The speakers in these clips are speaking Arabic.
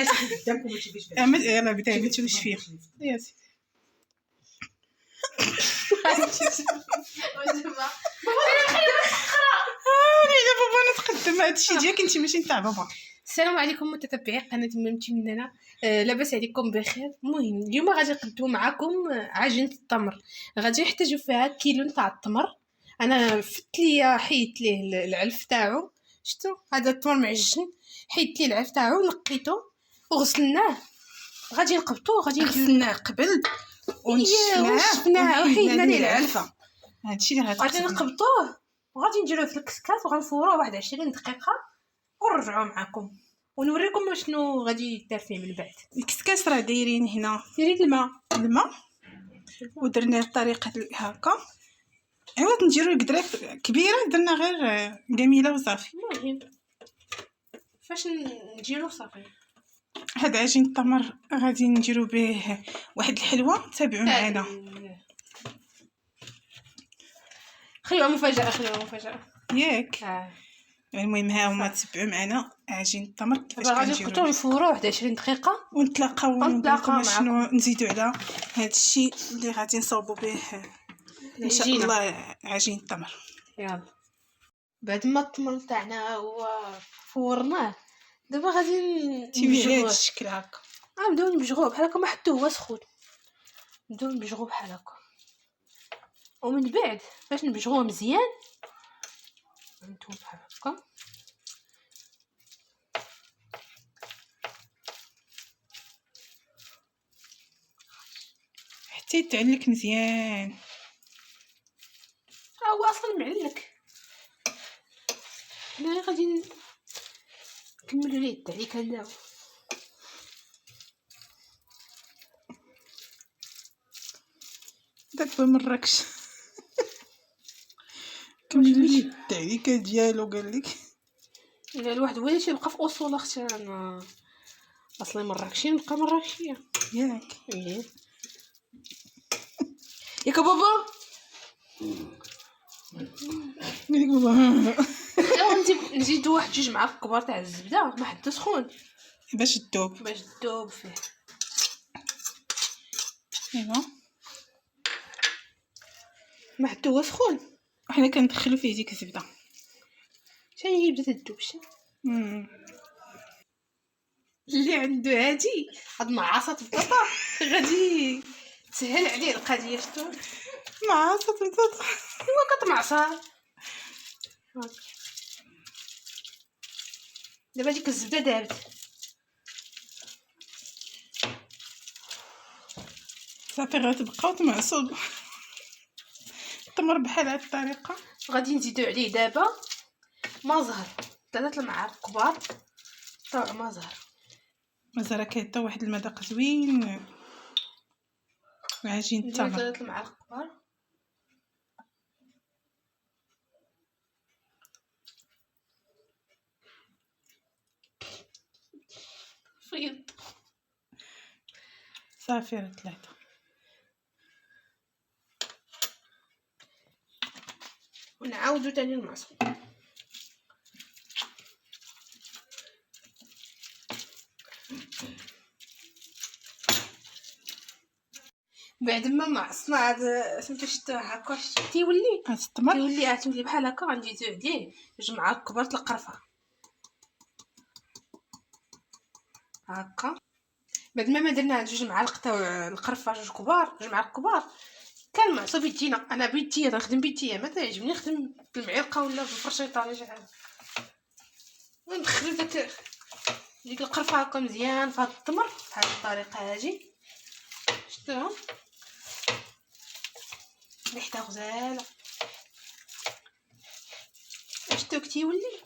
لا تخدمك وما تجيبش يلا بداي ما تشوفش فيا يا سيدي. انا بابا نتقدم هادشي ديالك انت ماشي نتاع بابا. السلام عليكم متتبعي قناه ممتي مننا. لاباس عليكم بخير. المهم اليوم غادي نقدموا معكم عجينه التمر. غادي نحتاجوا فيها كيلو تاع التمر. انا حيدت ليه العلف تاعو. شفتوا هذا التمر معجن، حيدت ليه العلف تاعو نقيته وغسلناه. غادي نقبطوه، غادي غسلناه قبل ونشفناه وحيدنا ليه العلفه. هادشي اللي غادي نقبطوه وغادي نديروه في الكسكات وغنفوروه واحد 20 دقيقه ونرجعوا معكم ونوريكم شنو غادي يدار فيه من بعد. الكسكاس راه دايرين هنا ديري الماء ودرناه بطريقه هكا. عوض نديرو القدره كبيره درنا غير جميله وصافي. المهم فاش نديرو صافي. هاد عجين التمر غادي نديرو به واحد الحلوه، تابعوا معنا. خليوها مفاجاه ياك. المهم ها هما تبعوا معنا عجين التمر كيفاش غادي نقطعو ونفوروه واحد 20 دقيقه ونتلاقاو شنو نزيدو على هاد الشيء اللي غادي نصاوبوا به ان شاء الله عجين التمر. يلا بعد ما التمر تاعنا هو فورناه دابا غادي نبجغوه بهذا الشكل هكا. نبداو نبجغوه بحال هكا، ما حتى هو سخون. نبداو نبجغوه بحال هكا ومن بعد باش نبجغوه مزيان نتوما بحال هكا. حتى يتعلك مزيان. هو اصلا معلك. انا غادي نكملوا ليه التعليك هذا. داك بمراكش كملوا ليه التعليكه ديالو. قال لك الا الواحد هو اللي تيبقى في اصول اختي، انا اصلا مراكشي نبقى مراكشيه. ياك ياك بابا. قالك بابا نزيدو واحد 2 معالق كبار تاع الزبده، ما حتى سخون باش تذوب فيه. ايوا ما حتى هو سخون. وحنا كندخلو فيه ديك الزبده ثاني هي بدات تذوب. اللي عنده هادي هاد معاصه البطاطا غادي تسهل عليه القضيه. شتو معاصه البطاطا هو كتمعصر. دابا ديك الزبده دابت صافي، غتبقاو تمعصوا التمر بحال هاد الطريقه. غادي نزيدو عليه دابا ما زهر 3 معالق كبار تاع ما زهر. مازال كيعطي واحد المذاق زوين وعجين التمر. 3 معالق كبار. فيض صافي راه 3. ونعاودو تاني نمعصو. بعد ما معصنا هذا سميتو شتو هكا تيولي التمر تيولي بحال هكا. غنزيدو عليه 2 معالق كبار د القرفه هكا. بعد ما درنا 2 معالق تاع القرفه، 2 معالق كبار كان معصو بيدينا. انا بيديا نخدم بيديا، ما تعجبني نخدم بالمعلقه ولا بالفرشيطه ولا شي حاجه. وندخل ديك القرفه هكا مزيان في هاد التمر بهاد الطريقه هادي. شفتوها ريحتها غزاله. شفتو كتيولي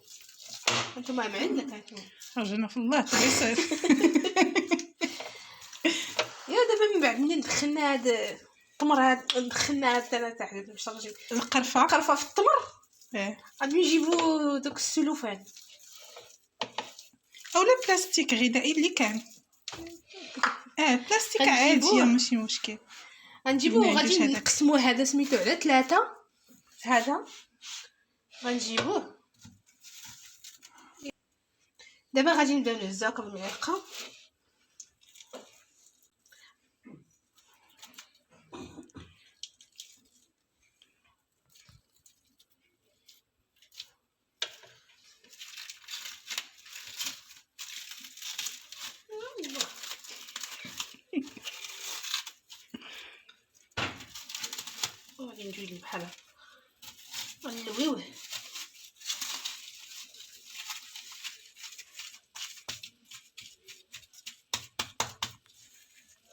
نتوما معلك هانتوما رجعنا في الله تعيسر. يا دابا من بعد ملي دخلنا هاد التمر هاد دخلنا هاد 3 عدد باش نجيب القرفه في التمر. غادي نجيبو دوك السلوفان اولا بلاستيك غذائي اللي كان بلاستيك عادي ماشي مشكل. غنجيبوه غادي نقسموه. هذا سميتو على 3. هذا غنجيبوه دابا غادي نبداو نهزوه بالمعلقه غادي نجيب بحال هكا غنلويوه.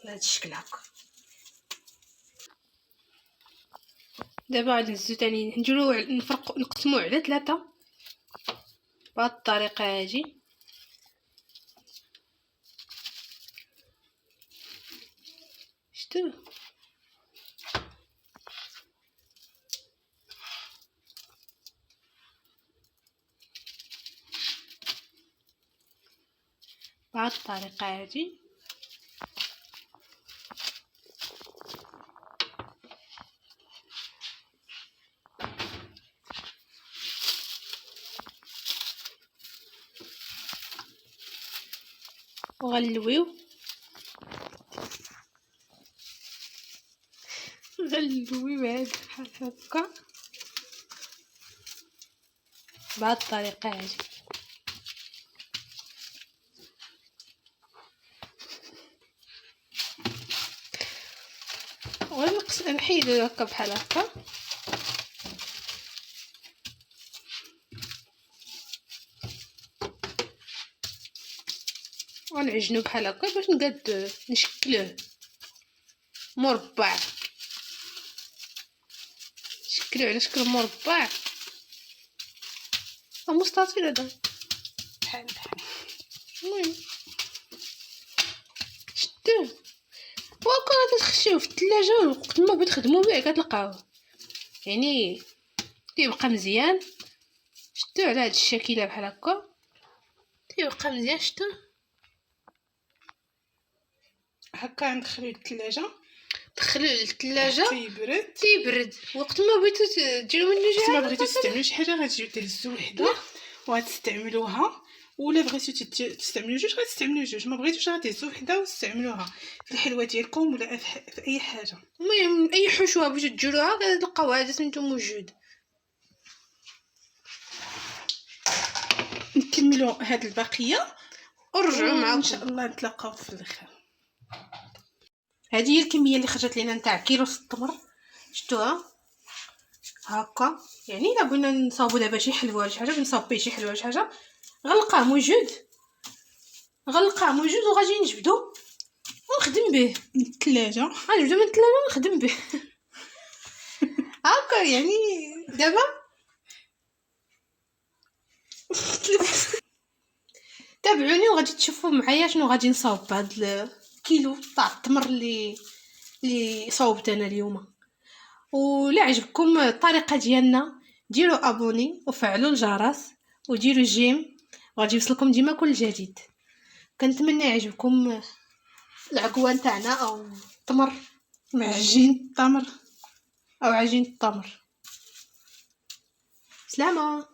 بهذا الشكل هكا. دابا غادي نزيدو تاني نديرو نفرقو نقسمو على 3 بهاد الطريقه هادي. شتو بهاد الطريقه هادي. وغنلويو هاد بحال هكا بهاد الطريقه هادي. نحيدو هكا بحال هكا. ونعجنو بحال هكا باش نقاد نشكلوه مربع. نشكلوه على شكل مربع او مستطيل. هذا بحال المهم شتوه وهكا غادي تخشيوه في الثلاجه، وقت ما بغيتو تخدمو به كتلقاوه يعني تيبقى مزيان. شتو على هاد الشكل بحال هكا تيبقى مزيان. شتو هكا ندخلوه للثلاجه. دخلوه للثلاجه تيبرد. وقت ما بغيتو ديروا منه وقت ما بغيتو تستعملوا شي حاجه غتجيو تهزوا وحده وغتستعملوها، ولا بغيتو تستعملوا جوج غتستعملوا جوج، ما بغيتوش غتهزوا وحده وتستعملوها في الحلوه ديالكم ولا في اي حاجه. المهم اي حشوه بغيتو ديروها كتلقاوها عاد سميتو موجود. نكملوا هاد البقيه ورجعوا معاكم ان شاء الله. نتلاقاو في الاخر. هذه هي الكميه اللي خرجت لينا نتاع كيلو التمر. شفتوها هكا. يعني الا بغينا نصاوبو دابا شي حلوه ولا شي حاجه، بنصاوب به شي حلوه ولا شي حاجه، غنلقاه موجود وغادي نجبدو ونخدم به من الثلاجه. غنجبدو من الثلاجه ونخدم به هكا. يعني دابا تابعوني وغادي تشوفوا معايا شنو غادي نصاوب بهذا الكيلو تاع التمر اللي صاوبت انا اليوم. ولا عجبكم الطريقه ديالنا ديروا ابوني وفعلوا الجرس وديروا جيم، وغادي يوصلكم ديما كل جديد. كنتمنى يعجبكم العقوه تاعنا او التمر معجين التمر او عجين التمر. سلامه.